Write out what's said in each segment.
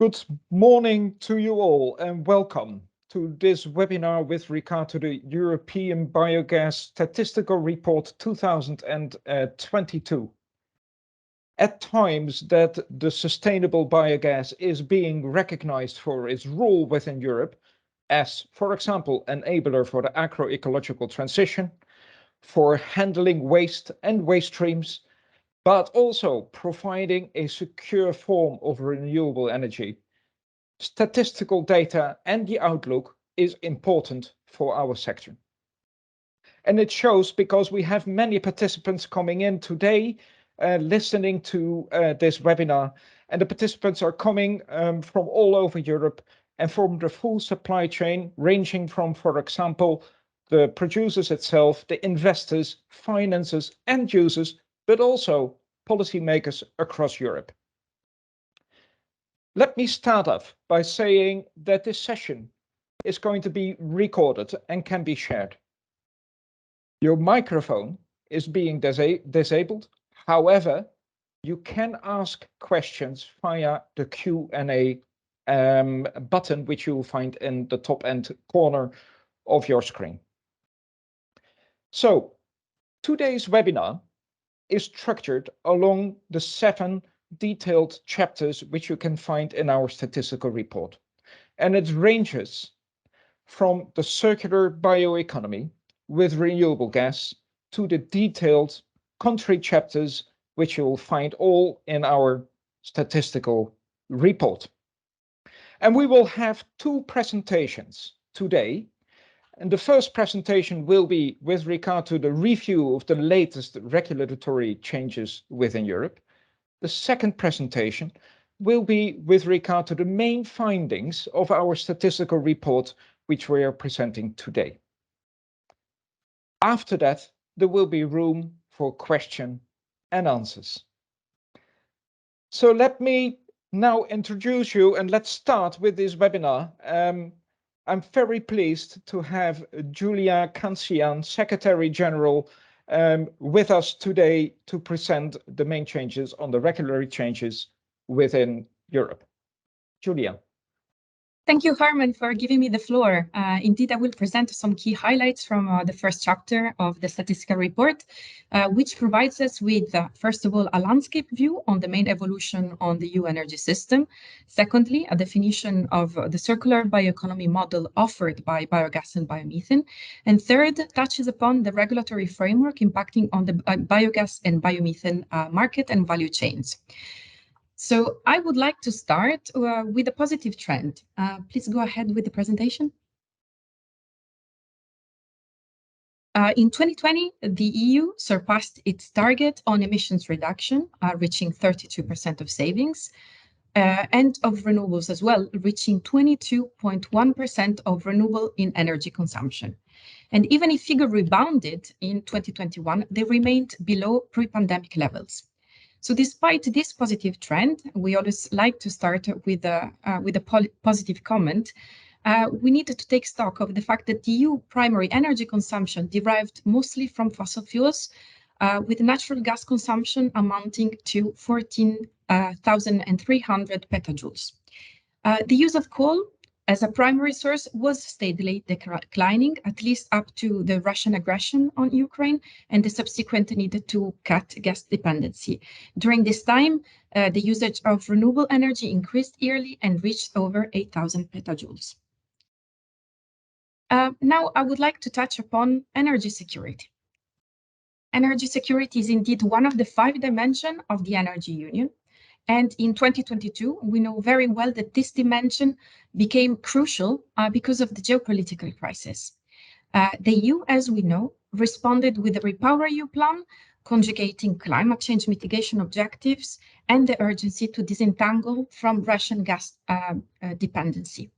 Good morning to you all and welcome to this webinar with regard to the European Biogas Statistical Report 2022. At times that the sustainable biogas is being recognized for its role within Europe as, for example, enabler for the agroecological transition, for handling waste and waste streams, but also providing a secure form of renewable energy. Statistical data and the outlook is important for our sector. And it shows because we have many participants coming in today, listening to this webinar, and the participants are coming from all over Europe and from the full supply chain, ranging from, for example, the producers itself, the investors, financiers, end users, but also policymakers across Europe. Let me start off by saying that this session is going to be recorded and can be shared. Your microphone is being disabled. However, you can ask questions via the Q&A button, which you will find in the top end corner of your screen. So today's webinar is structured along the 7 detailed chapters which you can find in our statistical report. And it ranges from the circular bioeconomy with renewable gas to the detailed country chapters which you will find all in our statistical report. And we will have 2 presentations today. And the first presentation will be with regard to the review of the latest regulatory changes within Europe. The second presentation will be with regard to the main findings of our statistical report, which we are presenting today. After that, there will be room for question and answers. So let me now introduce you, and let's start with this webinar. I'm very pleased to have Julia Cancian, Secretary General, with us today to present the main changes on the regulatory changes within Europe. Julia. Thank you, Herman, for giving me the floor. Indeed, I will present some key highlights from the first chapter of the statistical report, which provides us with, first of all, a landscape view on the main evolution on the EU energy system. Secondly, a definition of the circular bioeconomy model offered by biogas and biomethane. And third, touches upon the regulatory framework impacting on the biogas and biomethane market and value chains. So I would like to start with a positive trend. Please go ahead with the presentation. In 2020, the EU surpassed its target on emissions reduction, reaching 32% of savings, and of renewables as well, reaching 22.1% of renewable in energy consumption. And even if figure rebounded in 2021, they remained below pre-pandemic levels. So despite this positive trend, we always like to start with a positive comment. We need to take stock of the fact that the EU primary energy consumption derived mostly from fossil fuels, with natural gas consumption amounting to 14,300 petajoules. The use of coal as a primary source was steadily declining, at least up to the Russian aggression on Ukraine and the subsequent need to cut gas dependency. During this time, the usage of renewable energy increased yearly and reached over 8,000 petajoules. Now, I would like to touch upon energy security. Energy security is indeed one of the 5 dimensions of the Energy Union. And in 2022, we know very well that this dimension became crucial because of the geopolitical crisis. The EU, as we know, responded with the REPowerEU plan, conjugating climate change mitigation objectives and the urgency to disentangle from Russian gas dependency.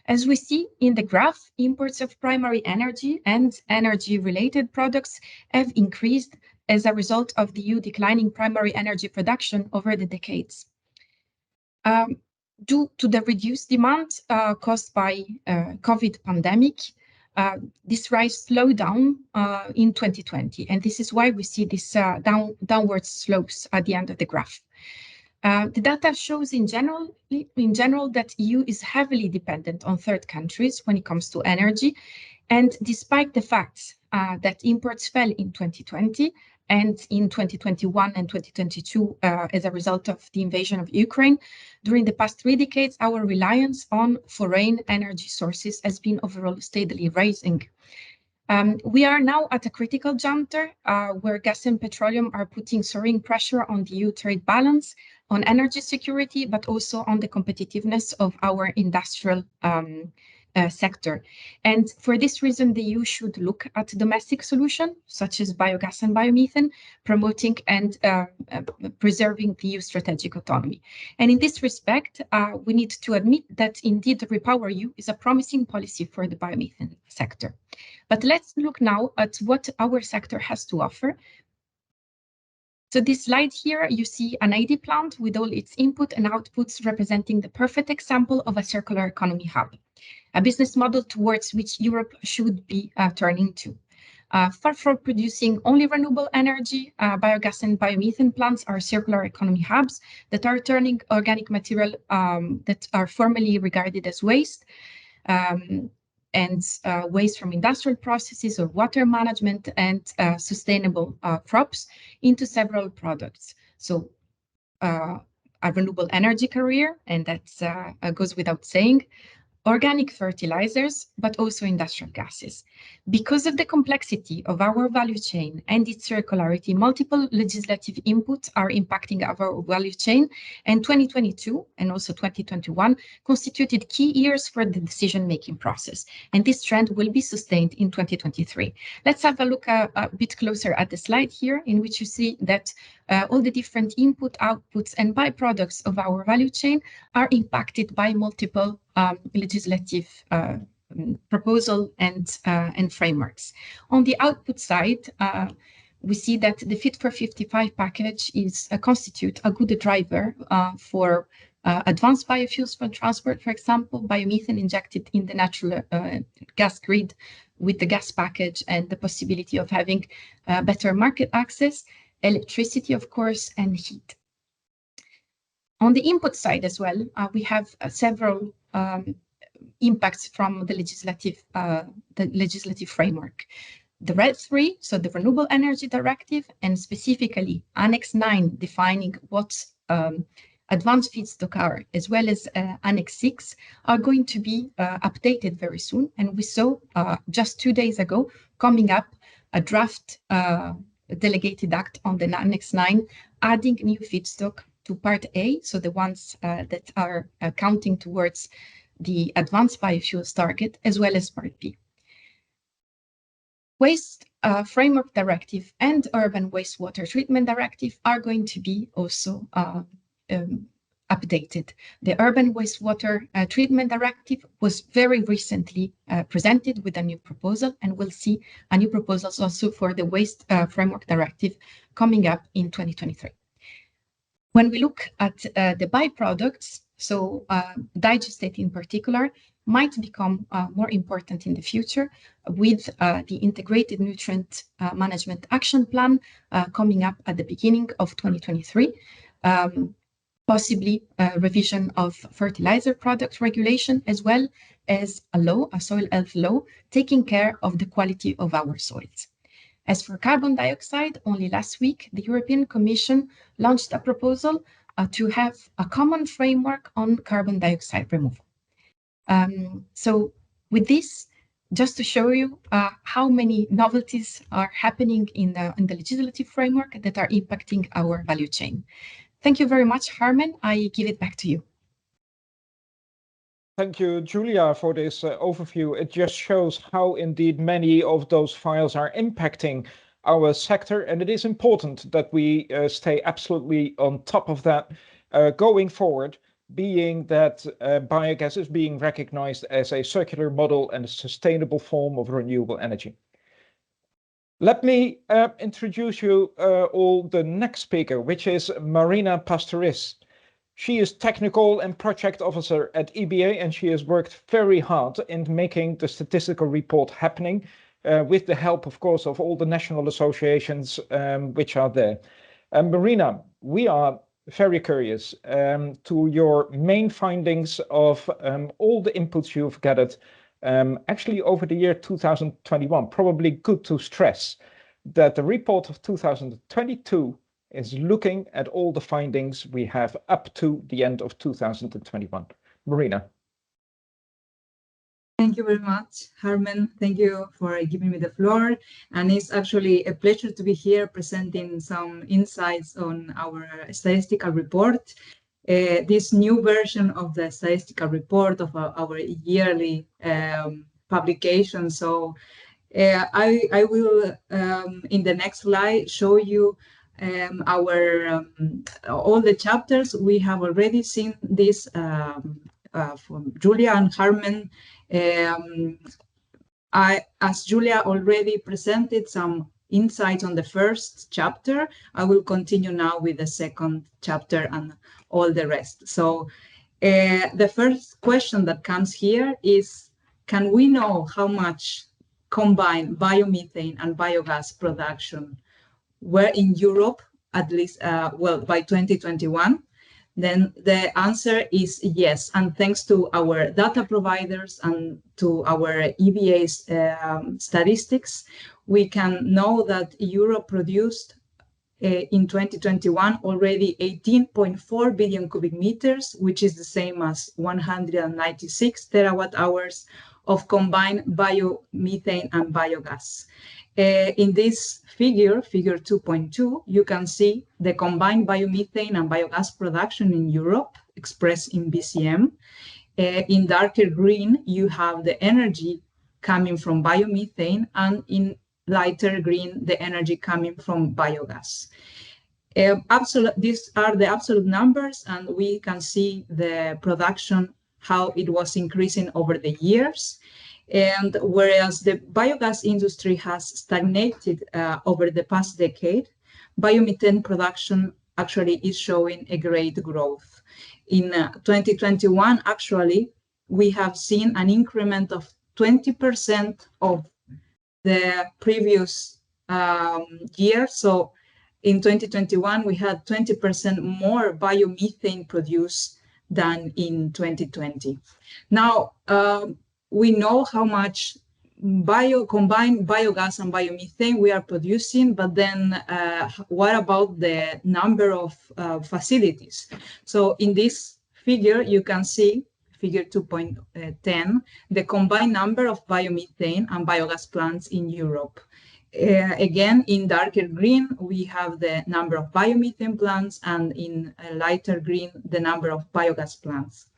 As we see in the graph, imports of primary energy and energy-related products have increased as a result of the EU declining primary energy production over the decades. Due to the reduced demand caused by COVID pandemic, this rise slowed down in 2020, and this is why we see this downward slopes at the end of the graph. The data shows in general that EU is heavily dependent on third countries when it comes to energy. And despite the fact that imports fell in 2020 and in 2021 and 2022 as a result of the invasion of Ukraine, during the past 3 decades, our reliance on foreign energy sources has been overall steadily rising. We are now at a critical juncture where gas and petroleum are putting soaring pressure on the EU trade balance, on energy security, but also on the competitiveness of our industrial sector. And for this reason, the EU should look at domestic solutions such as biogas and biomethane, promoting and preserving the EU strategic autonomy. And in this respect, we need to admit that indeed Repower EU is a promising policy for the biomethane sector. But let's look now at what our sector has to offer. So this slide here, you see an ID plant with all its input and outputs representing the perfect example of a circular economy hub, a business model towards which Europe should be turning to. Far from producing only renewable energy, biogas and biomethane plants are circular economy hubs that are turning organic material that are formerly regarded as waste and waste from industrial processes or water management and sustainable crops into several products. So a renewable energy career, and that goes without saying, organic fertilizers, but also industrial gases. Because of the complexity of our value chain and its circularity, multiple legislative inputs are impacting our value chain, and 2022 and also 2021 constituted key years for the decision-making process, and this trend will be sustained in 2023. Let's have a look a bit closer at the slide here, in which you see that all the different input, outputs, and byproducts of our value chain are impacted by multiple legislative proposal and frameworks. On the output side, we see that the Fit for 55 package is constitute a good driver for advanced biofuels for transport, for example, biomethane injected in the natural gas grid with the gas package and the possibility of having better market access, electricity, of course, and heat. On the input side as well, we have several impacts from the legislative framework. The RED III, so the Renewable Energy Directive, and specifically Annex 9 defining what advanced feedstock are, as well as Annex 6, are going to be updated very soon. And we saw just 2 days ago coming up a draft delegated act on the Annex 9, adding new feedstock to Part A, so the ones that are counting towards the advanced biofuels target, as well as Part B. Waste Framework Directive and Urban Wastewater Treatment Directive are going to be also updated. The Urban Wastewater Treatment Directive was very recently presented with a new proposal, and we'll see a new proposals also for the Waste Framework Directive coming up in 2023. When we look at the byproducts, so digestate in particular, might become more important in the future with the Integrated Nutrient Management Action Plan coming up at the beginning of 2023, possibly a revision of fertilizer product regulation, as well as a soil health law, taking care of the quality of our soils. As for carbon dioxide, only last week, the European Commission launched a proposal to have a common framework on carbon dioxide removal. So with this, just to show you how many novelties are happening in the legislative framework that are impacting our value chain. Thank you very much, Harmen. I give it back to you. Thank you, Julia, for this overview. It just shows how indeed many of those files are impacting our sector, and it is important that we stay absolutely on top of that going forward, being that biogas is being recognized as a circular model and a sustainable form of renewable energy. Let me introduce you all the next speaker, which is Marina Pastoris. She is Technical and Project Officer at EBA, and she has worked very hard in making the statistical report happening with the help, of course, of all the national associations which are there. Marina, we are very curious to your main findings of all the inputs you've gathered actually over the year 2021. Probably good to stress that the report of 2022 is looking at all the findings we have up to the end of 2021. Marina. Thank you very much, Harmen. Thank you for giving me the floor. And it's actually a pleasure to be here presenting some insights on our statistical report. This new version of the statistical report of our yearly publication. So I will, in the next slide, show you our all the chapters. We have already seen this from Julia and Harmen. As Julia already presented some insights on the first chapter, I will continue now with the second chapter and all the rest. So the first question that comes here is, can we know how much combined biomethane and biogas production were in Europe, at least, well, by 2021? Then the answer is yes. And thanks to our data providers and to our EBA statistics, we can know that Europe produced in 2021 already 18.4 billion cubic meters, which is the same as 196 terawatt hours of combined biomethane and biogas. In this figure 2.2, you can see the combined biomethane and biogas production in Europe expressed in BCM. In darker green, you have the energy coming from biomethane, and in lighter green, the energy coming from biogas. These are the absolute numbers, and we can see the production, how it was increasing over the years. And whereas the biogas industry has stagnated over the past decade, biomethane production actually is showing a great growth. In 2021, actually, we have seen an increment of 20% of the previous year. So in 2021, we had 20% more biomethane produced than in 2020. Now, we know how much combined biogas and biomethane we are producing, but then what about the number of facilities? So in this figure, you can see, figure 2.10, the combined number of biomethane and biogas plants in Europe. Again, in darker green, we have the number of biomethane plants, and in lighter green, the number of biogas plants.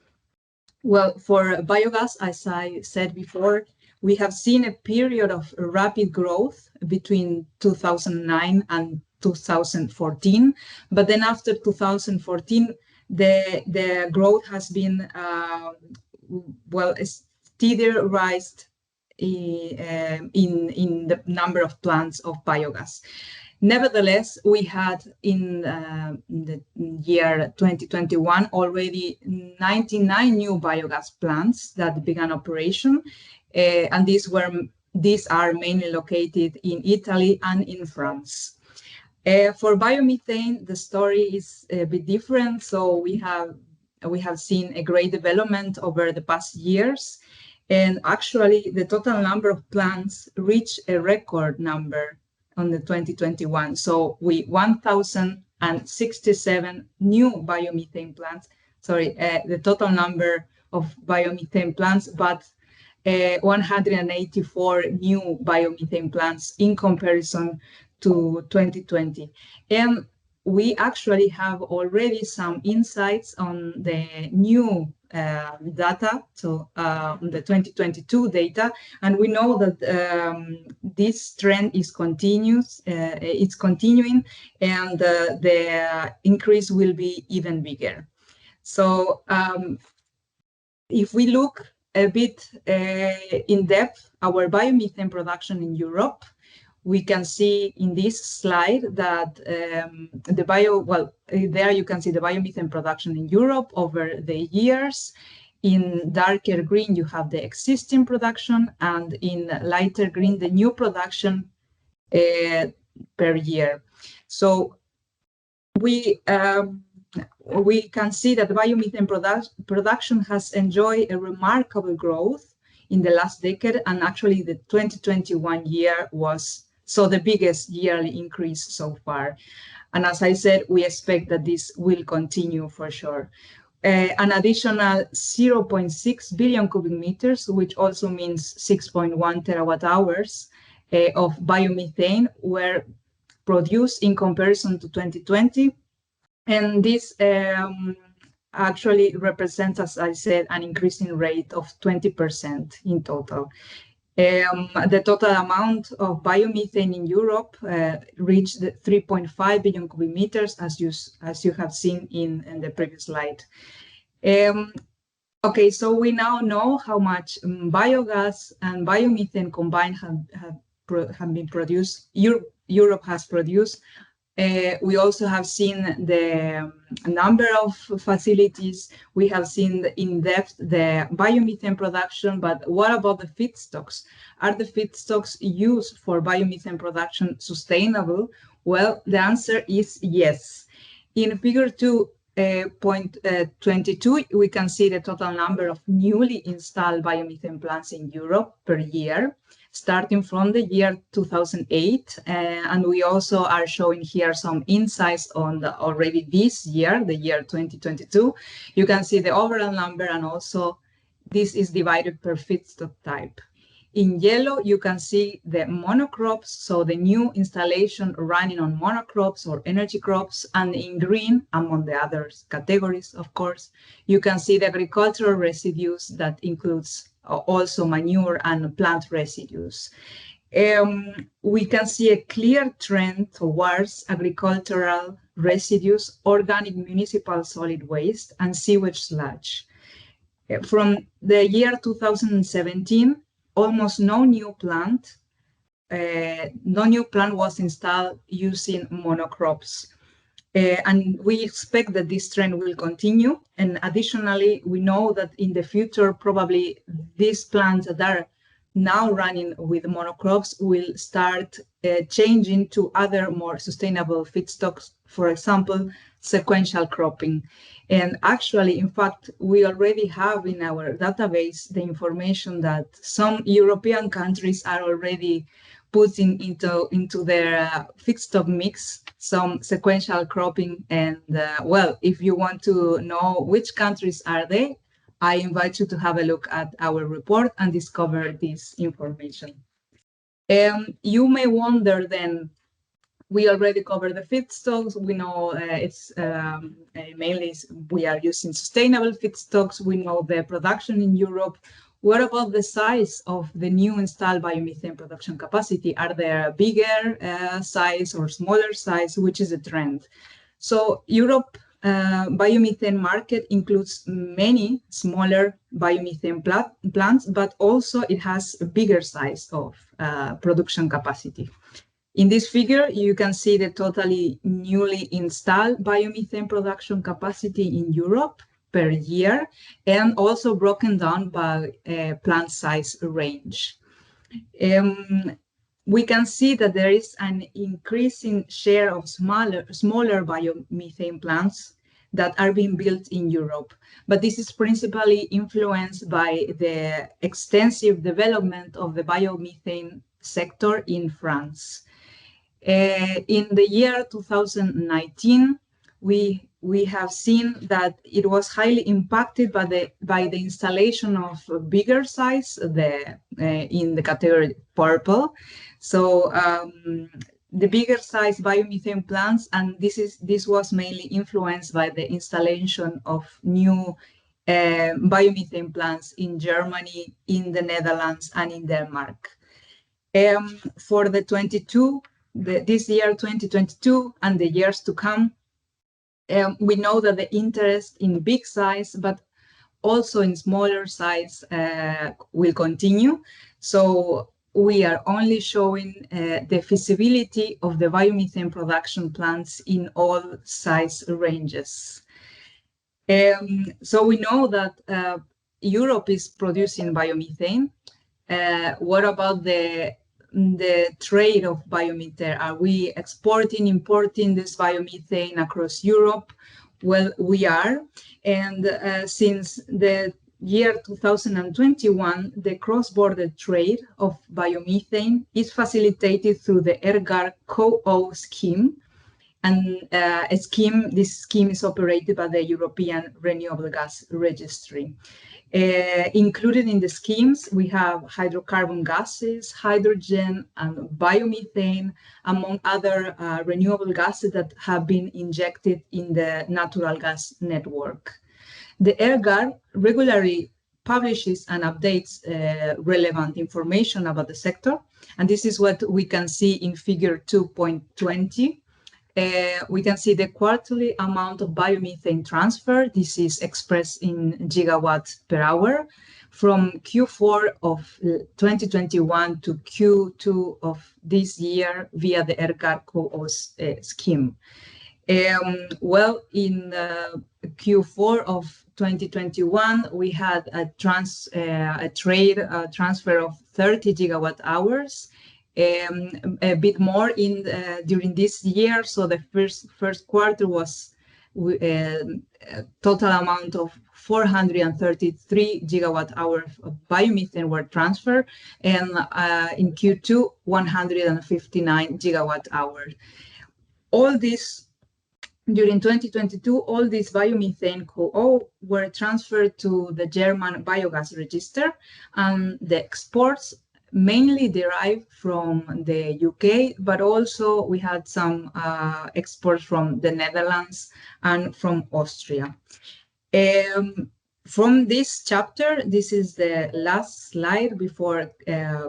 Well, for biogas, as I said before, we have seen a period of rapid growth between 2009 and 2014. But then after 2014, the growth has been, well, a steady rise in the number of plants of biogas. Nevertheless, we had in the year 2021 already 99 new biogas plants that began operation, and these are mainly located in Italy and in France. For biomethane, the story is a bit different. So we have seen a great development over the past years, and actually the total number of plants reached a record number on the 2021. So we 1,067 new biomethane plants, sorry, the total number of biomethane plants, but 184 new biomethane plants in comparison to 2020. And we actually have already some insights on the new data, so the 2022 data, and we know that this trend is continuous. It's continuing, and the increase will be even bigger. So if we look a bit in depth our biomethane production in Europe, we can see in this slide that there you can see the biomethane production in Europe over the years. In darker green, you have the existing production, and in lighter green, the new production per year. So we we can see that biomethane production has enjoyed a remarkable growth in the last decade, and actually the 2021 year was the biggest yearly increase so far. And as I said, we expect that this will continue for sure. An additional 0.6 billion cubic meters, which also means 6.1 terawatt hours of biomethane were produced in comparison to 2020. And this actually represents, as I said, an increasing rate of 20% in total. The total amount of biomethane in Europe reached 3.5 billion cubic meters, as you have seen in the previous slide. Okay, so we now know how much biogas and biomethane combined have been produced. Europe has produced. We also have seen the number of facilities. We have seen in depth the biomethane production, but what about the feedstocks? Are the feedstocks used for biomethane production sustainable? Well, the answer is yes. In figure 2.22, we can see the total number of newly installed biomethane plants in Europe per year, starting from the year 2008. And we also are showing here some insights on already this year, the year 2022. You can see the overall number, and also this is divided per feedstock type. In yellow, you can see the monocrops, so the new installation running on monocrops or energy crops, and in green, among the other categories, of course, you can see the agricultural residues that includes also manure and plant residues. We can see a clear trend towards agricultural residues, organic municipal solid waste, and sewage sludge. From the year 2017, almost no new plant was installed using monocrops. And we expect that this trend will continue. And additionally, we know that in the future, probably these plants that are now running with monocrops will start changing to other more sustainable feedstocks, for example, sequential cropping. And actually, in fact, we already have in our database the information that some European countries are already putting into their feedstock mix some sequential cropping. And well, if you want to know which countries are they, I invite you to have a look at our report and discover this information. You may wonder then, we already covered the feedstocks. We know it's mainly we are using sustainable feedstocks. We know the production in Europe. What about the size of the new installed biomethane production capacity? Are there bigger size or smaller size? Which is a trend? So Europe biomethane market includes many smaller biomethane plants, but also it has a bigger size of production capacity. In this figure, you can see the totally newly installed biomethane production capacity in Europe per year, and also broken down by plant size range. We can see that there is an increasing share of smaller biomethane plants that are being built in Europe, but this is principally influenced by the extensive development of the biomethane sector in France. In the year 2019, we have seen that it was highly impacted by the installation of bigger size in the category purple. So the bigger size biomethane plants, and this was mainly influenced by the installation of new biomethane plants in Germany, in the Netherlands, and in Denmark. For this year 2022 and the years to come, we know that the interest in big size, but also in smaller size, will continue. So we are only showing the feasibility of the biomethane production plants in all size ranges. So we know that Europe is producing biomethane. What about the trade of biomethane? Are we exporting, importing this biomethane across Europe? Well, we are. And since the year 2021, the cross-border trade of biomethane is facilitated through the ERGAR CO scheme. And this scheme is operated by the European Renewable Gas Registry. Included in the schemes, we have hydrocarbon gases, hydrogen, and biomethane, among other renewable gases that have been injected in the natural gas network. The ERGAR regularly publishes and updates relevant information about the sector, and this is what we can see in figure 2.20. We can see the quarterly amount of biomethane transfer. This is expressed in gigawatts per hour from Q4 of 2021 to Q2 of this year via the ERGAR CO scheme. Well, in Q4 of 2021, we had a trade transfer of 30 gigawatt hours. A bit more during this year. So the first quarter was total amount of 433 gigawatt hours of biomethane were transferred, and in Q2 159 gigawatt hours. All this during 2022, all these biomethane CO were transferred to the German Biogas register, and the exports mainly derived from the UK, but also we had some exports from the Netherlands and from Austria. From this chapter, this is the last slide before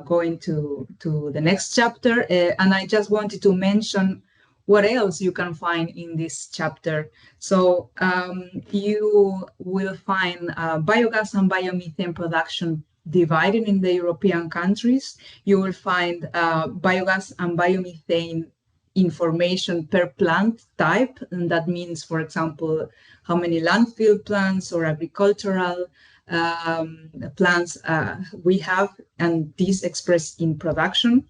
going to the next chapter, and I just wanted to mention what else you can find in this chapter. So you will find biogas and biomethane production divided in the European countries. You will find biogas and biomethane information per plant type, and that means, for example, how many landfill plants or agricultural plants we have, and these expressed in production.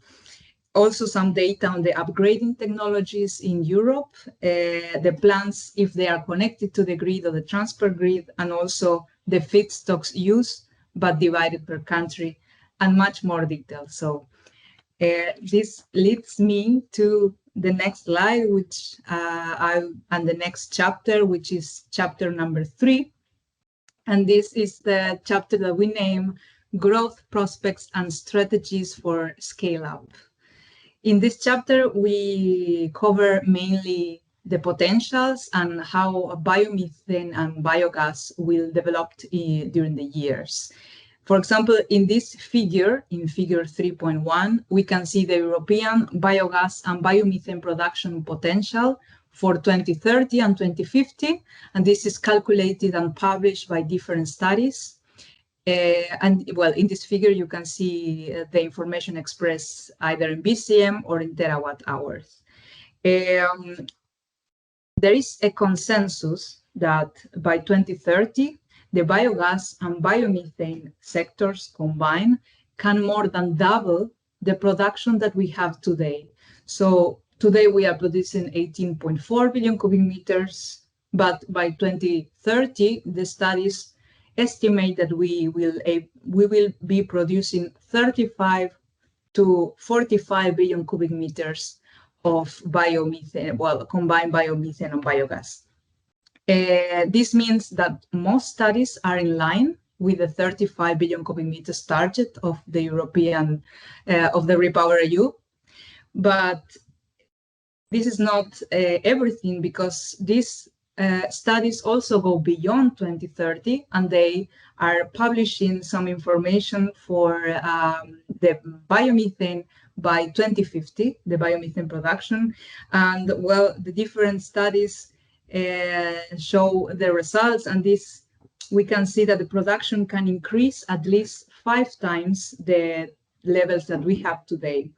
Also some data on the upgrading technologies in Europe, the plants, if they are connected to the grid or the transport grid, and also the feedstocks used, but divided per country, and much more detail. So this leads me to the next slide, which and the next chapter, which is chapter number 3. And this is the chapter that we name Growth Prospects and Strategies for Scale Up. In this chapter, we cover mainly the potentials and how biomethane and biogas will develop during the years. For example, in this figure, in figure 3.1, we can see the European biogas and biomethane production potential for 2030 and 2050, and this is calculated and published by different studies. And well, in this figure, you can see the information expressed either in BCM or in terawatt hours. There is a consensus that by 2030, the biogas and biomethane sectors combined can more than double the production that we have today. So today we are producing 18.4 billion cubic meters, but by 2030, the studies estimate that we will be producing 35 to 45 billion cubic meters of biomethane, well, combined biomethane and biogas. This means that most studies are in line with the 35 billion cubic meters target of the European, of the REPowerEU. But this is not everything, because these studies also go beyond 2030, and they are publishing some information for the biomethane by 2050, the biomethane production. And well, the different studies show the results, and this we can see that the production can increase at least 5 times the levels that we have today.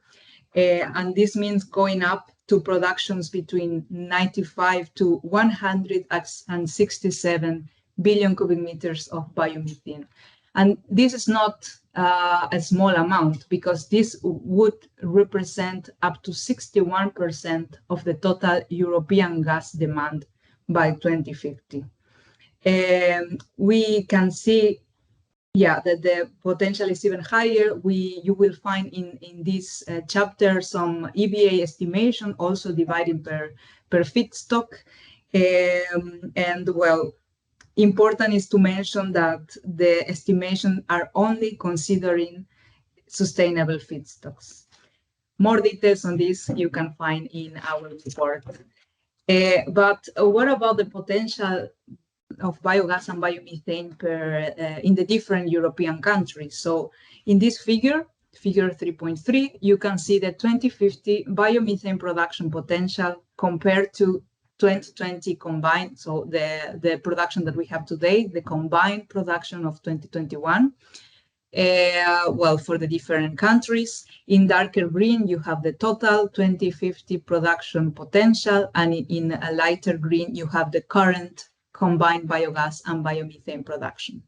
And this means going up to productions between 95 to 167 billion cubic meters of biomethane. And this is not a small amount, because this would represent up to 61% of the total European gas demand by 2050. We can see, that the potential is even higher. You will find in this chapter some EBA estimation, also divided per feedstock. And well, important is to mention that the estimations are only considering sustainable feedstocks. More details on this you can find in our report. But what about the potential of biogas and biomethane in the different European countries? So in this figure 3.3, you can see the 2050 biomethane production potential compared to 2020 combined. So the production that we have today, the combined production of 2021. Well, for the different countries. In darker green, you have the total 2050 production potential, and in a lighter green, you have the current combined biogas and biomethane production.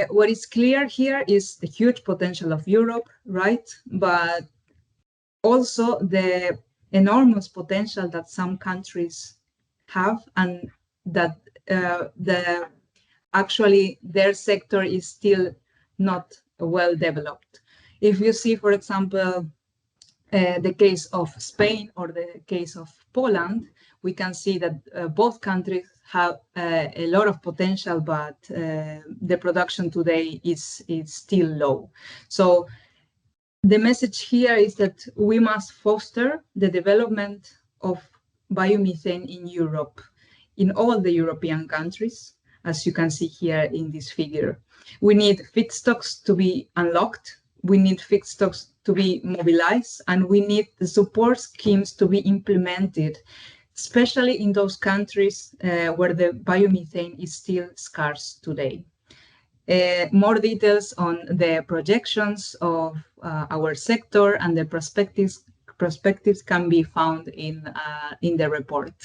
What is clear here is the huge potential of Europe, right? But also the enormous potential that some countries have, and that actually their sector is still not well developed. If you see, for example, the case of Spain or the case of Poland, we can see that both countries have a lot of potential, but the production today is still low. So the message here is that we must foster the development of biomethane in Europe, in all the European countries, as you can see here in this figure. We need feedstocks to be unlocked, we need feedstocks to be mobilized, and we need the support schemes to be implemented, especially in those countries where the biomethane is still scarce today. More details on the projections of our sector and the perspectives can be found in the report.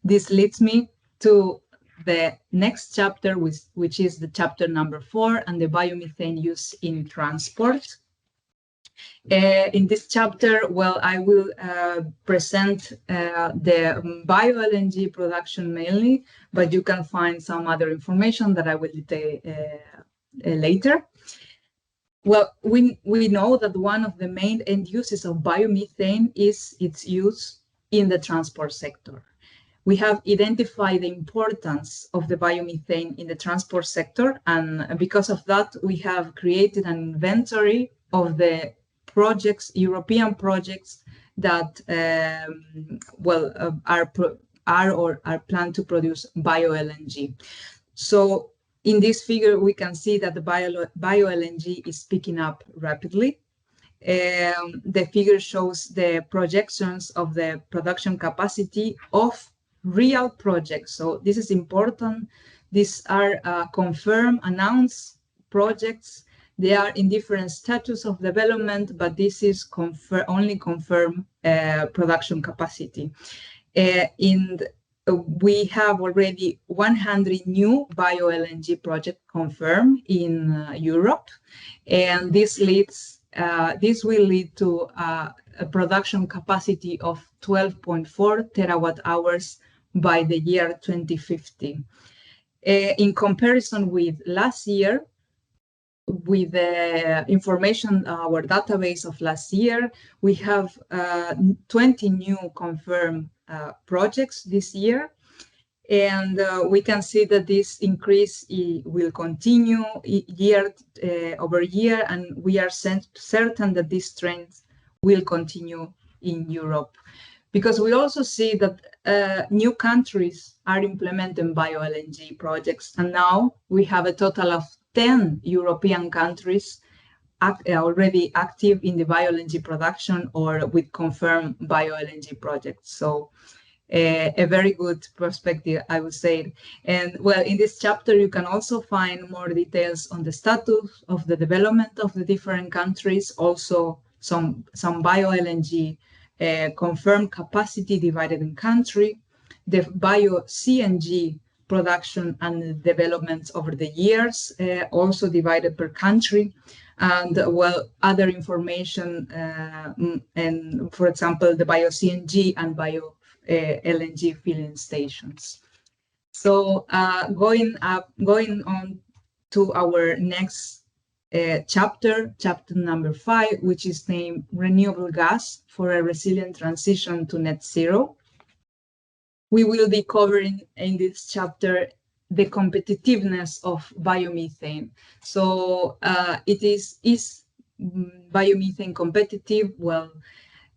This leads me to the next chapter, which is the chapter number 4, and the biomethane use in transport. In this chapter, well, I will present the bio-LNG production mainly, but you can find some other information that I will detail later. Well, we know that one of the main end uses of biomethane is its use in the transport sector. We have identified the importance of the biomethane in the transport sector, and because of that, we have created an inventory of the projects, European projects that are planned to produce bio-LNG. So in this figure, we can see that the bio-LNG is picking up rapidly. The figure shows the projections of the production capacity of real projects. So this is important. These are confirmed, announced projects. They are in different status of development, but this is only confirmed production capacity. We have already 100 new bio-LNG projects confirmed in Europe, and this will lead to a production capacity of 12.4 terawatt hours by the year 2050. In comparison with last year, with the information, our database of last year, we have 20 new confirmed projects this year. And we can see that this increase will continue year over year, and we are certain that this trend will continue in Europe. Because we also see that new countries are implementing bio-LNG projects, and now we have a total of 10 European countries already active in the bio-LNG production or with confirmed bio-LNG projects. So a very good perspective, I would say. And well, in this chapter, you can also find more details on the status of the development of the different countries, also some bio-LNG confirmed capacity divided in country, the bio-CNG production and developments over the years, also divided per country, and well, other information, and for example, the bio-CNG and LNG filling stations. So going on to our next chapter number 5, which is named Renewable Gas for a Resilient Transition to Net Zero. We will be covering in this chapter the competitiveness of biomethane. So is biomethane competitive? Well,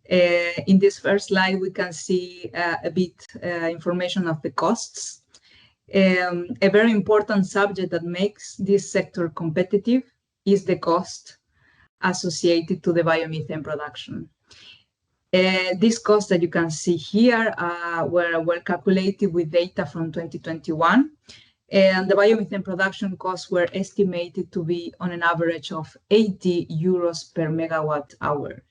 in this first slide, we can see a bit information of the costs. A very important subject that makes this sector competitive is the cost associated to the biomethane production. These costs that you can see here were calculated with data from 2021, and the biomethane production costs were estimated to be on an average of 80 euros per megawatt hour.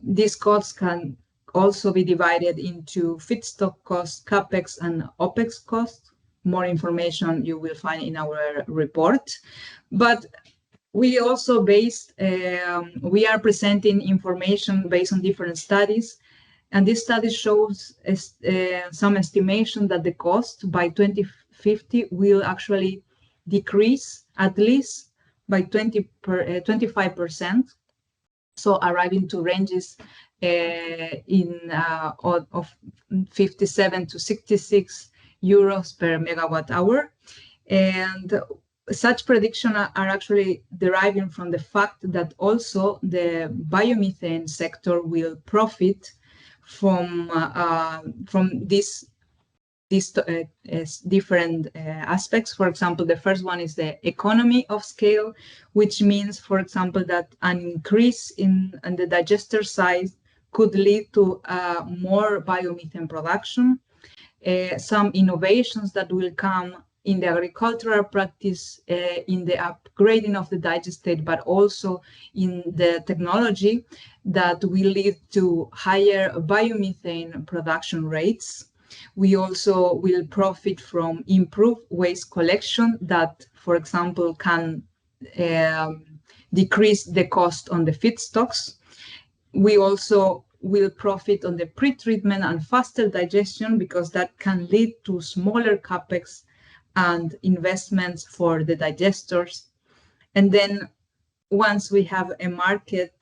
These costs can also be divided into feedstock costs, CAPEX, and OPEX costs. More information you will find in our report. But we also we are presenting information based on different studies. And this study shows some estimation that the cost by 2050 will actually decrease at least by 25%. So arriving to ranges of 57 to 66 euros per megawatt hour. And such predictions are actually deriving from the fact that also the biomethane sector will profit from these different aspects. For example, the first one is the economy of scale, which means, for example, that an increase in the digester size could lead to more biomethane production. Some innovations that will come in the agricultural practice, in the upgrading of the digestate, but also in the technology that will lead to higher biomethane production rates. We also will profit from improved waste collection that, for example, can decrease the cost on the feedstocks. We also will profit on the pre-treatment and faster digestion, because that can lead to smaller CAPEX and investments for the digesters. And then once we have a market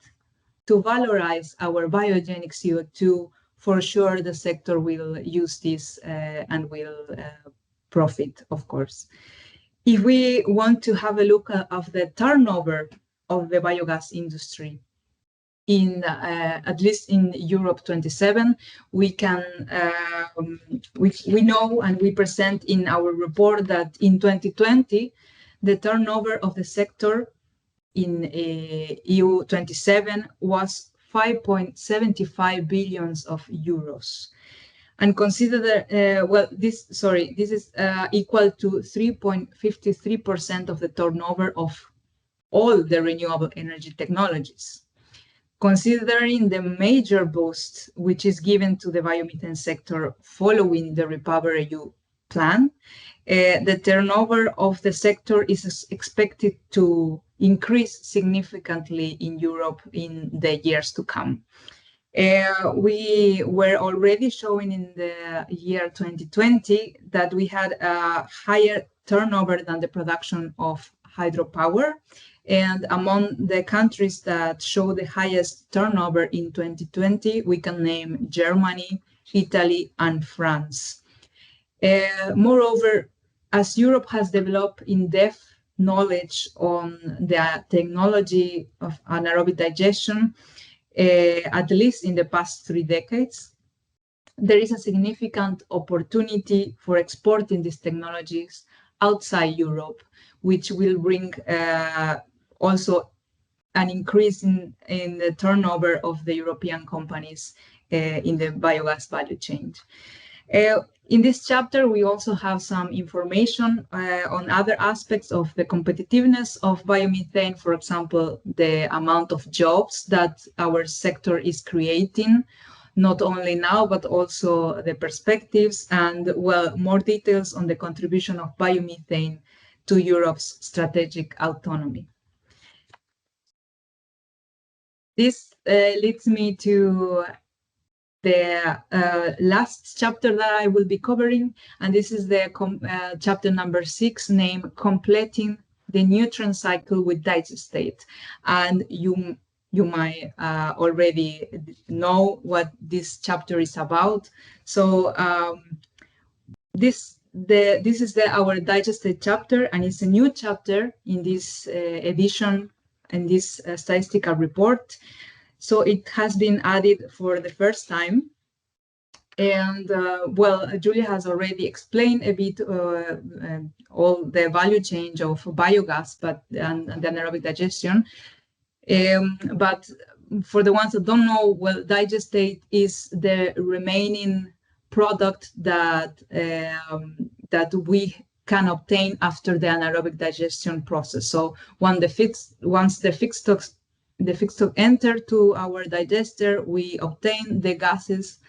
to valorize our biogenic CO2, for sure the sector will use this and will profit, of course. If we want to have a look at the turnover of the biogas industry, at least in Europe 27, we can we know and we present in our report that in 2020 the turnover of the sector in EU 27 was 5.75 billion of euros, and consider this is equal to 3.53% of the turnover of all the renewable energy technologies. Considering the major boost which is given to the biomethane sector following the REPowerEU plan, the turnover of the sector is expected to increase significantly in Europe in the years to come. We were already showing in the year 2020 that we had a higher turnover than the production of hydropower. And among the countries that show the highest turnover in 2020, we can name Germany, Italy, and France. Moreover, as Europe has developed in-depth knowledge on the technology of anaerobic digestion, at least in the past 3 decades, there is a significant opportunity for exporting these technologies outside Europe, which will bring also an increase in the turnover of the European companies in the biogas value chain. In this chapter, we also have some information on other aspects of the competitiveness of biomethane, for example, the amount of jobs that our sector is creating, not only now, but also the perspectives, and, well, more details on the contribution of biomethane to Europe's strategic autonomy. This leads me to the last chapter that I will be covering, and this is the chapter number 6, named Completing the Nutrient Cycle with Digestate. And you might already know what this chapter is about. So this is our digestate chapter, and it's a new chapter in this edition, in this statistical report. So it has been added for the first time. And well, Julia has already explained a bit all the value chain of biogas, and the anaerobic digestion. But for the ones that don't know, well, digestate is the remaining product that we can obtain after the anaerobic digestion process. So once the feedstocks enter to our digester, we obtain the gases,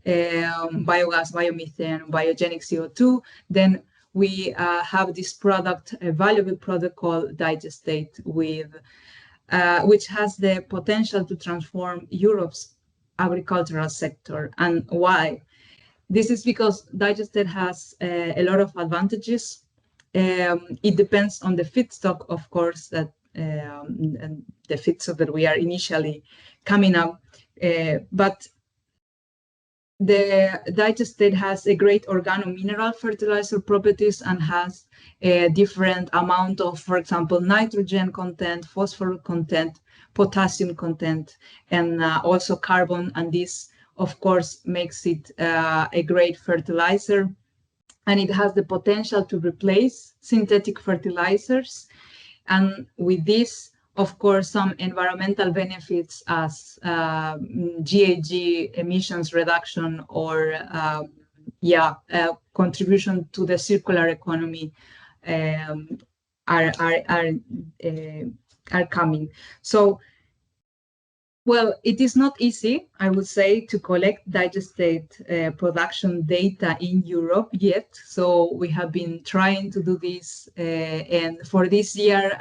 biogas, biomethane, biogenic CO2. Then we have this product, a valuable product called digestate, which has the potential to transform Europe's agricultural sector. And why? This is because digestate has a lot of advantages. It depends on the feedstock, of course, that and the feedstock that we are initially coming up. But the digestate has a great organo-mineral fertilizer properties and has a different amount of, for example, nitrogen content, phosphorus content, potassium content, and also carbon. And this, of course, makes it a great fertilizer. And it has the potential to replace synthetic fertilizers. And with this, of course, some environmental benefits as GHG emissions reduction or contribution to the circular economy are coming. So, well, it is not easy, I would say, to collect digestate production data in Europe yet. So we have been trying to do this. And for this year,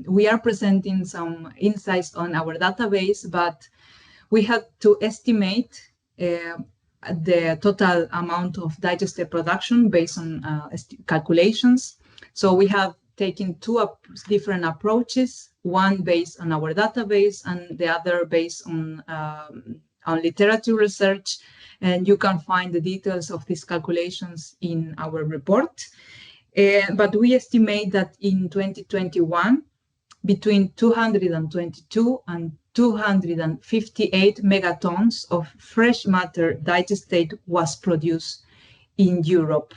we are presenting some insights on our database, but we had to estimate the total amount of digestate production based on calculations. So we have taken two different approaches, one based on our database and the other based on literature research. And you can find the details of these calculations in our report. But we estimate that in 2021, between 222 and 258 megatons of fresh matter digestate was produced in Europe.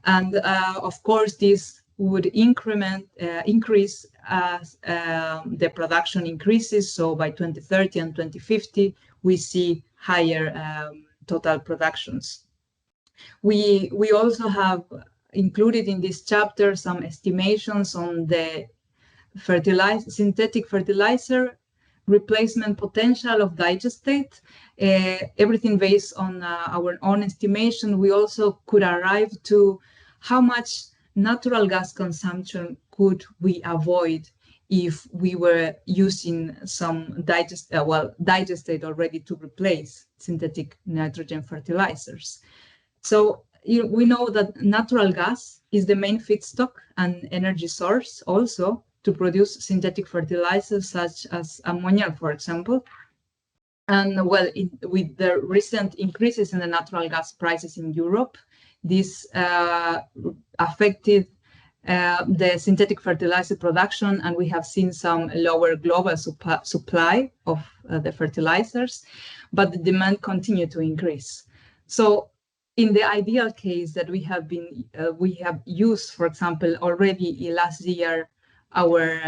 And of course, this would increase as the production increases. So by 2030 and 2050, we see higher total productions. We also have included in this chapter some estimations on the synthetic fertilizer replacement potential of digestate. Everything based on our own estimation. We also could arrive to how much natural gas consumption could we avoid if we were using some digestate already to replace synthetic nitrogen fertilizers. So we know that natural gas is the main feedstock and energy source also to produce synthetic fertilizers such as ammonia, for example. And well, with the recent increases in the natural gas prices in Europe, this affected the synthetic fertilizer production, and we have seen some lower global supply of the fertilizers, but the demand continued to increase. So in the ideal case that we have used, for example, already last year, our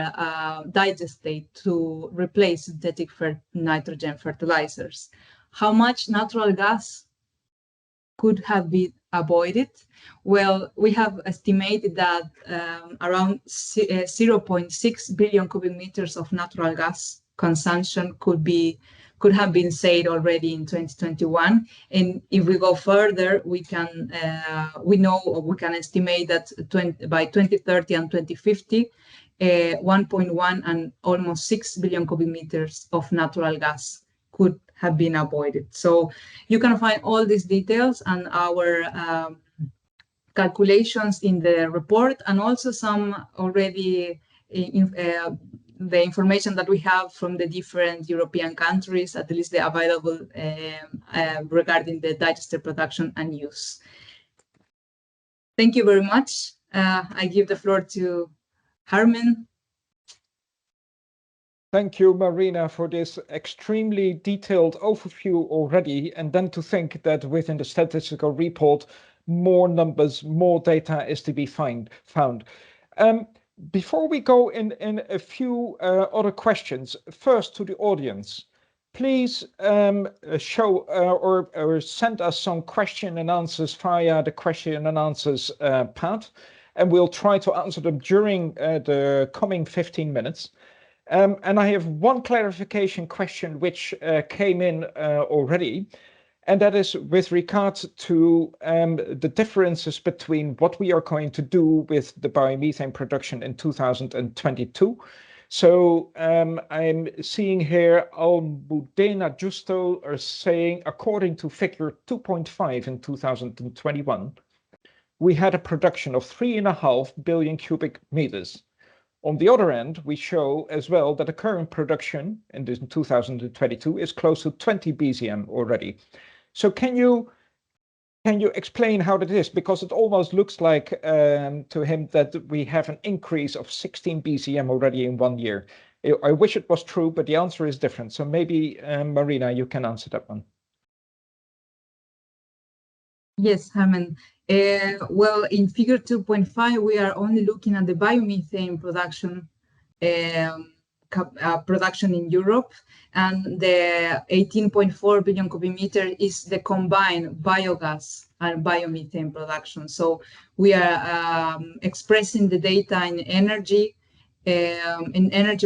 digestate to replace synthetic nitrogen fertilizers. How much natural gas could have been avoided? Well, we have estimated that around 0.6 billion cubic meters of natural gas consumption could have been saved already in 2021. And if we go further, we can estimate that by 2030 and 2050, 1.1 and almost 6 billion cubic meters of natural gas could have been avoided. So you can find all these details and our calculations in the report, and also some already the information that we have from the different European countries, at least the available regarding the digester production and use. Thank you very much. I give the floor to Harmen. Thank you, Marina, for this extremely detailed overview already. And then to think that within the statistical report, more numbers, more data is to be found. Before we go in a few other questions, first to the audience, please show or send us some question and answers via the question and answers pad, and we'll try to answer them during the coming 15 minutes. And I have one clarification question which came in already, and that is with regards to the differences between what we are going to do with the biomethane production in 2022. So I'm seeing here Almudena Justo are saying, according to figure 2.5 in 2021, we had a production of 3.5 billion cubic meters. On the other end, we show as well that the current production in 2022 is close to 20 BCM already. So can you explain how that is? Because it almost looks like to him that we have an increase of 16 BCM already in 1 year. I wish it was true, but the answer is different. So maybe Marina, you can answer that one. Yes, Herman. Well, in figure 2.5, we are only looking at the biomethane production production in Europe, and the 18.4 billion cubic meter is the combined biogas and biomethane production. So we are expressing the data in energy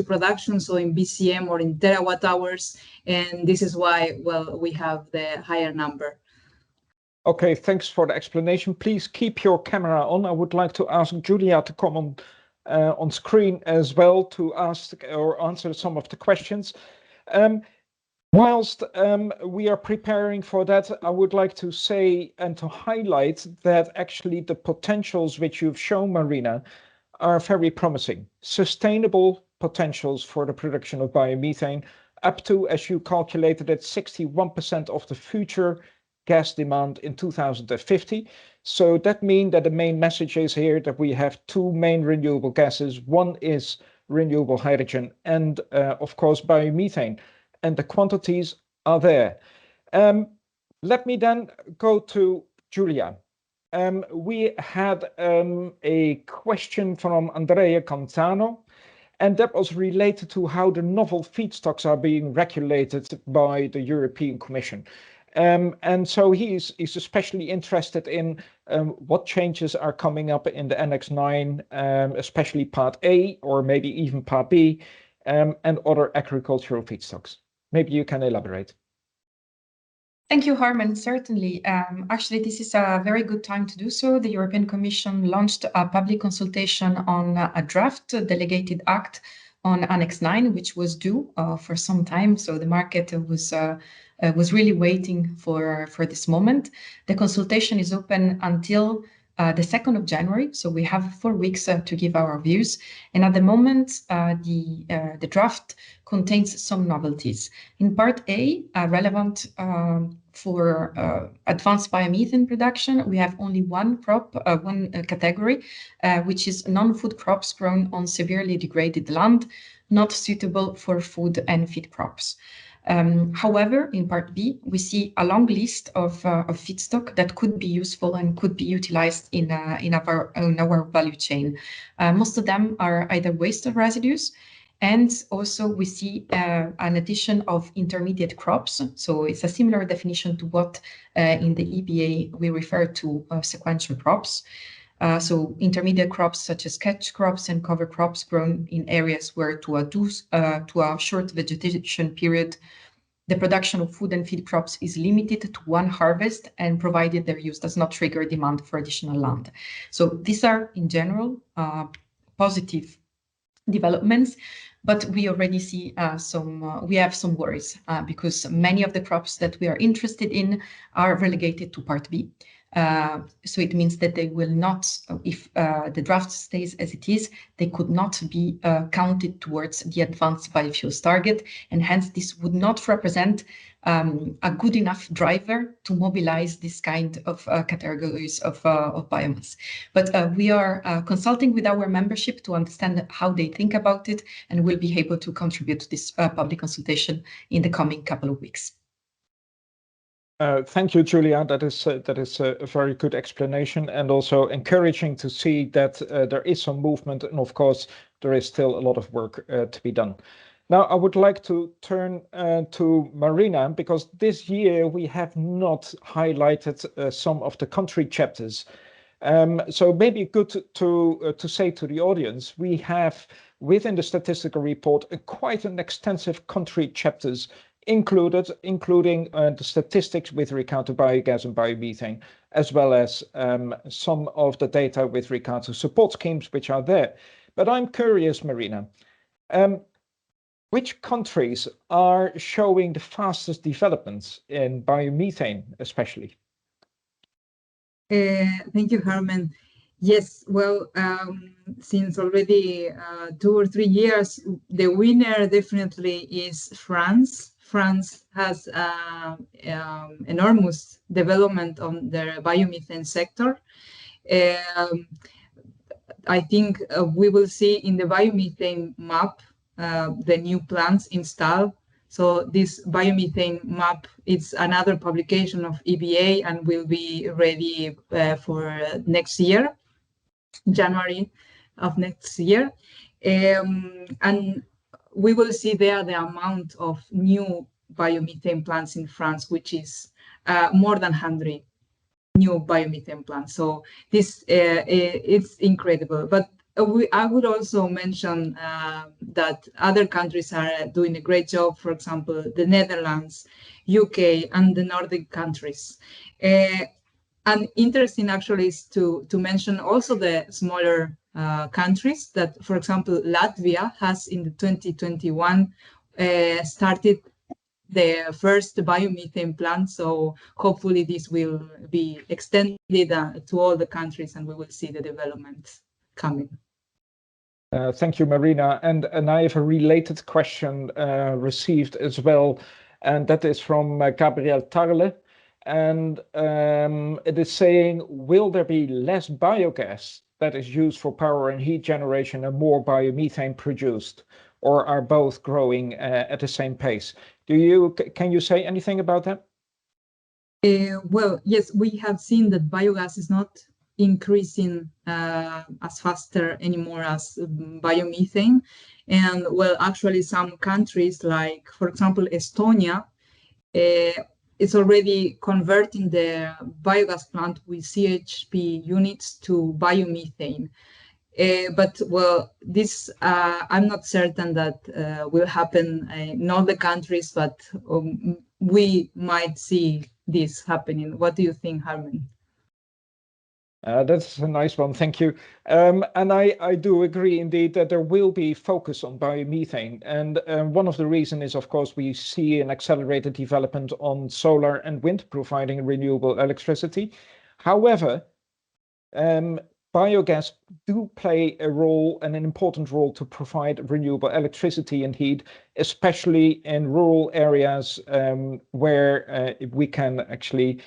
production, so in BCM or in terawatt hours, and this is why, well, we have the higher number. Okay, thanks for the explanation. Please keep your camera on. I would like to ask Julia to come on screen as well to ask or answer some of the questions. Whilst we are preparing for that, I would like to say and to highlight that actually the potentials which you've shown, Marina, are very promising. Sustainable potentials for the production of biomethane, up to, as you calculated it, 61% of the future gas demand in 2050. So that means that the main message is here that we have two main renewable gases. One is renewable hydrogen and of course biomethane, and the quantities are there. Let me then go to Julia. We had a question from Andrea Cantano, and that was related to how the novel feedstocks are being regulated by the European Commission. And so he's especially interested in what changes are coming up in the Annex 9, especially Part A or maybe even Part B, and other agricultural feedstocks. Maybe you can elaborate. Thank you, Harmen. Certainly. Actually, this is a very good time to do so. The European Commission launched a public consultation on a draft delegated act on Annex 9, which was due for some time. So the market was really waiting for this moment. The consultation is open until the 2nd of January, so we have 4 weeks to give our views. And at the moment, the draft contains some novelties. In Part A, relevant for advanced biomethane production, we have only one crop, one category, which is non-food crops grown on severely degraded land, not suitable for food and feed crops. However, in Part B, we see a long list of feedstock that could be useful and could be utilized in our value chain. Most of them are either waste residues, and also we see an addition of intermediate crops. So it's a similar definition to what in the EBA we refer to sequential crops. So intermediate crops such as catch crops and cover crops grown in areas where to a short vegetation period, the production of food and feed crops is limited to one harvest, and provided their use does not trigger demand for additional land. So these are in general positive developments, but we already see we have some worries because many of the crops that we are interested in are relegated to Part B. So it means that they will not, if the draft stays as it is, they could not be counted towards the advanced biofuels target, and hence this would not represent a good enough driver to mobilize this kind of categories of biomass. But we are consulting with our membership to understand how they think about it, and we'll be able to contribute to this public consultation in the coming couple of weeks. Thank you, Julia. That is a very good explanation, and also encouraging to see that there is some movement, and of course there is still a lot of work to be done. Now I would like to turn to Marina, because this year we have not highlighted some of the country chapters. So maybe good to say to the audience, we have within the statistical report quite an extensive country chapters included, including the statistics with regard to biogas and biomethane, as well as some of the data with regard to support schemes which are there. But I'm curious, Marina, which countries are showing the fastest developments in biomethane, especially? Thank you, Herman. Yes, well, since already 2 or 3 years, the winner definitely is France. France has enormous development on the biomethane sector. I think we will see in the biomethane map the new plants installed. So this biomethane map is another publication of EBA and will be ready for next year, January of next year. And we will see there the amount of new biomethane plants in France, which is more than 100 new biomethane plants. So this it's incredible. But I would also mention that other countries are doing a great job. For example, the Netherlands, UK, and the Nordic countries. And interesting actually is to mention also the smaller countries that, for example, Latvia has in the 2021 started the first biomethane plant. So hopefully this will be extended to all the countries and we will see the development coming. Thank you, Marina. And I have a related question received as well, and that is from Gabriel Tarle. And it is saying, will there be less biogas that is used for power and heat generation and more biomethane produced, or are both growing at the same pace? Can you say anything about that? Well, yes, we have seen that biogas is not increasing as faster anymore as biomethane. And well, actually some countries like, for example, Estonia, it's already converting the biogas plant with CHP units to biomethane. But well, this I'm not certain that will happen in all the countries, but we might see this happening. What do you think, Harman? That's a nice one, thank you. And I do agree indeed that there will be focus on biomethane. And one of the reasons is, of course, we see an accelerated development on solar and wind providing renewable electricity. However, biogas do play a role and an important role to provide renewable electricity and heat, especially in rural areas where we can actually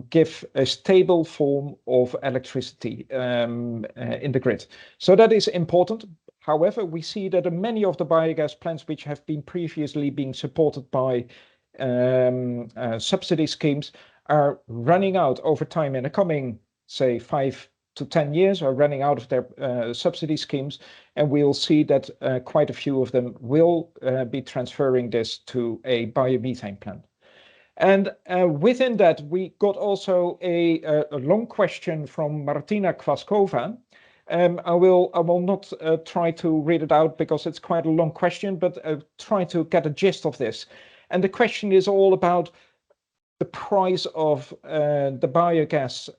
give a stable form of electricity in the grid. So that is important. However, we see that many of the biogas plants which have been previously being supported by subsidy schemes are running out over time in the coming, say, 5 to 10 years, are running out of their subsidy schemes, and we'll see that quite a few of them will be transferring this to a biomethane plant. And within that, we got also a long question from Martina Kwaskova. I will not try to read it out because it's quite a long question, but try to get a gist of this. And the question is all about the price of the biogas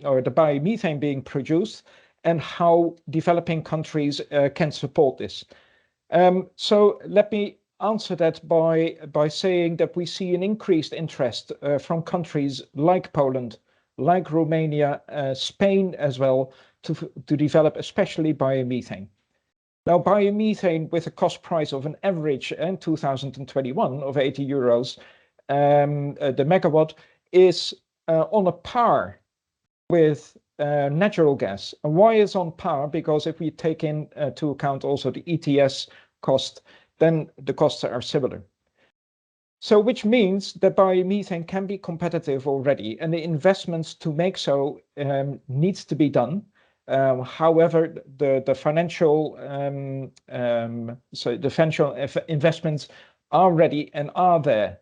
or the biomethane being produced, and how developing countries can support this. So let me answer that by saying that we see an increased interest from countries like Poland, like Romania, Spain as well, to develop especially biomethane. Now, biomethane with a cost price of an average in 2021 of 80 euros the megawatt is on a par with natural gas. And why is on par? Because if we take into account also the ETS cost, then the costs are similar. So which means that biomethane can be competitive already, and the investments to make so needs to be done. However, the financial investments are ready and are there,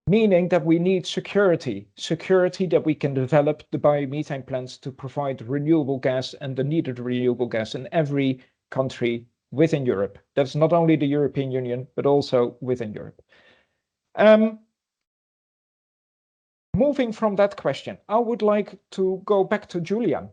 meaning that we need security that we can develop the biomethane plants to provide renewable gas and the needed renewable gas in every country within Europe. That's not only the European Union, but also within Europe. Moving from that question, I would like to go back to Julia.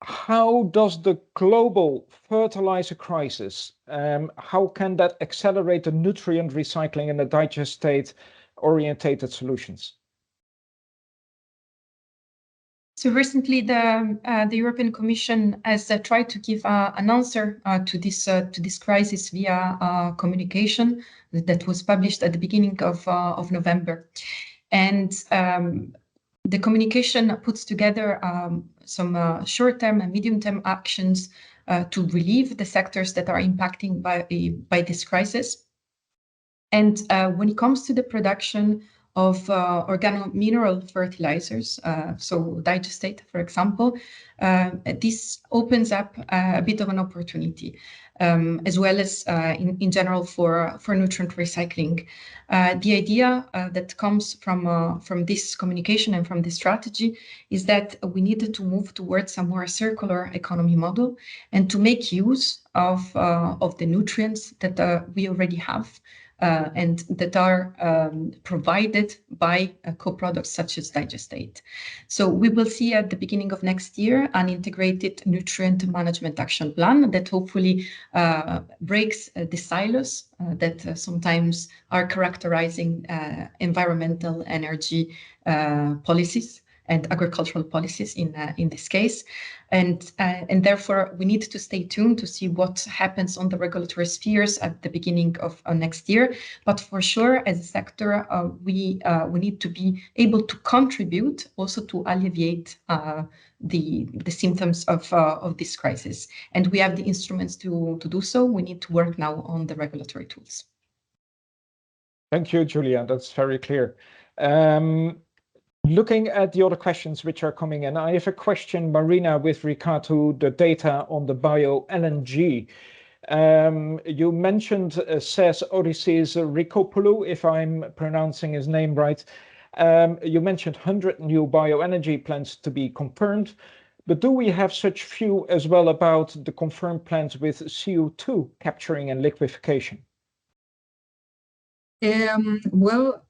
How does the global fertilizer crisis, how can that accelerate the nutrient recycling and the digestate-orientated solutions? So recently, the European Commission has tried to give an answer to this crisis via communication that was published at the beginning of November, and the communication puts together some short-term and medium-term actions to relieve the sectors that are impacted by this crisis. And when it comes to the production of organomineral fertilizers, so digestate, for example, this opens up a bit of an opportunity, as well as in general for nutrient recycling. The idea that comes from this communication and from this strategy is that we needed to move towards a more circular economy model and to make use of the nutrients that we already have. And that are provided by co-products such as digestate. So we will see at the beginning of next year an integrated nutrient management action plan that hopefully breaks the silos that sometimes are characterizing environmental energy policies and agricultural policies in this case. And therefore, we need to stay tuned to see what happens on the regulatory spheres at the beginning of next year. But for sure, as a sector, we need to be able to contribute also to alleviate the symptoms of this crisis. And we have the instruments to do so. We need to work now on the regulatory tools. Thank you, Julia. That's very clear. Looking at the other questions which are coming in, I have a question, Marina, with regard to the data on the bio-LNG. You mentioned Ses Odysseus Rikopoulou, if I'm pronouncing his name right. You mentioned 100 new bioenergy plants to be confirmed, but do we have such few as well about the confirmed plants with CO2 capturing and liquefaction? Well,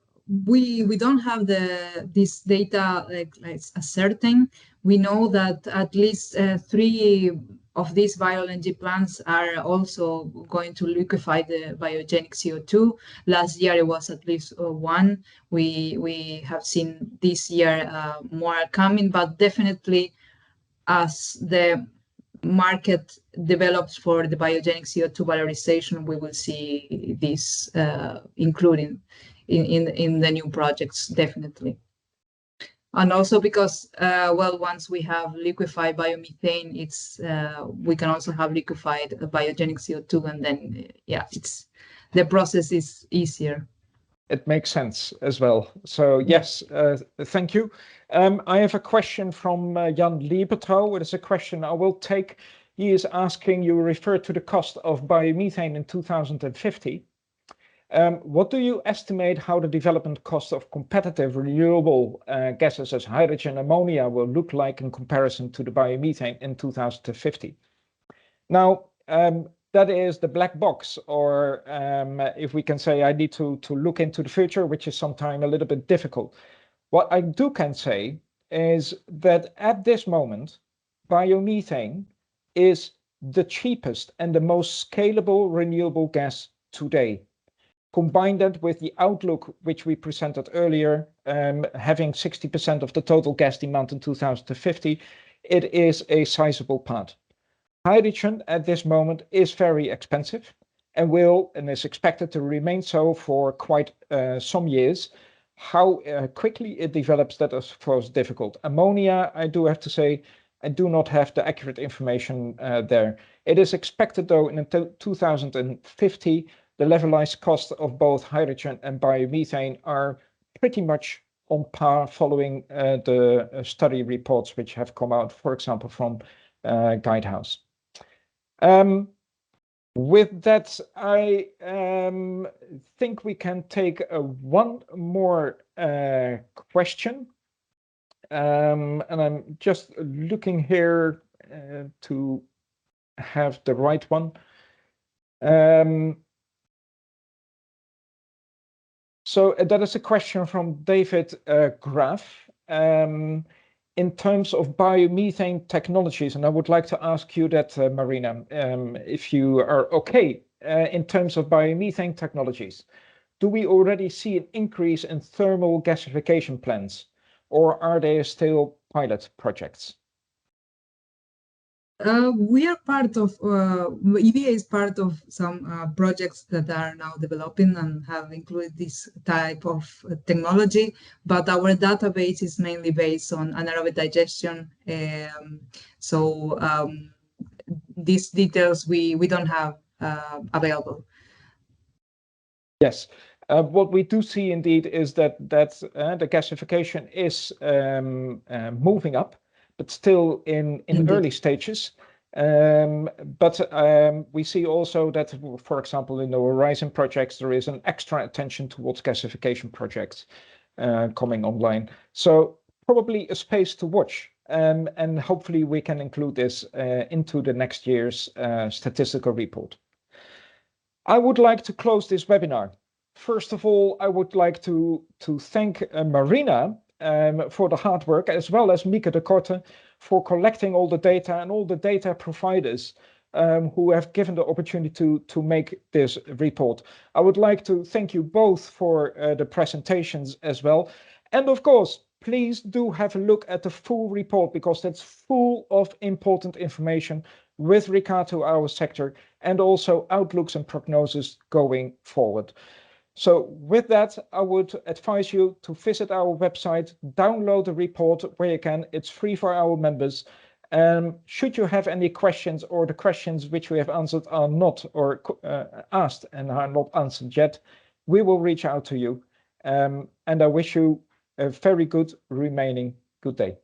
we don't have this data like certain. We know that at least 3 of these bio-LNG plants are also going to liquefy the biogenic CO2. Last year it was at least 1. We have seen this year more coming, but definitely as the market develops for the biogenic CO2 valorization, we will see this including in the new projects, definitely. And also because, well, once we have liquefied biomethane, it's we can also have liquefied biogenic CO2, and then the process is easier. It makes sense as well. So yes, thank you. I have a question from Jan Liebertrouw. It is a question I will take. He is asking, you referred to the cost of biomethane in 2050. What do you estimate how the development cost of competitive renewable gases as hydrogen and ammonia will look like in comparison to the biomethane in 2050? Now, that is the black box, or if we can say, I need to look into the future, which is sometimes a little bit difficult. What I can say is that at this moment, biomethane is the cheapest and the most scalable renewable gas today. Combine that with the outlook, which we presented earlier, having 60% of the total gas demand in 2050, it is a sizable part. Hydrogen at this moment is very expensive and is expected to remain so for quite some years. How quickly it develops, that is, of course, difficult. Ammonia, I do have to say, I do not have the accurate information there. It is expected, though, in 2050, the levelized cost of both hydrogen and biomethane are pretty much on par following the study reports which have come out, for example, from Guidehouse. With that, I think we can take one more question. And I'm just looking here to have the right one. So that is a question from David Graff. In terms of biomethane technologies, and I would like to ask you that, Marina, if you are okay, in terms of biomethane technologies, do we already see an increase in thermal gasification plants, or are they still pilot projects? We are part of, EBA is part of some projects that are now developing and have included this type of technology, but our database is mainly based on anaerobic digestion. So these details we don't have available. Yes. What we do see indeed is that the gasification is moving up, but still in early stages. But we see also that, for example, in the Horizon projects, there is an extra attention towards gasification projects coming online. So probably a space to watch. And hopefully we can include this into the next year's statistical report. I would like to close this webinar. First of all, I would like to thank Marina for the hard work, as well as Mieke de Korte for collecting all the data and all the data providers who have given the opportunity to make this report. I would like to thank you both for the presentations as well. And of course, please do have a look at the full report, because that's full of important information with regard to our sector and also outlooks and prognosis going forward. So with that, I would advise you to visit our website, download the report where you can. It's free for our members. Should you have any questions, or the questions which we have answered are not, or asked and are not answered yet, we will reach out to you. And I wish you a very good remaining good day.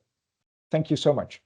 Thank you so much.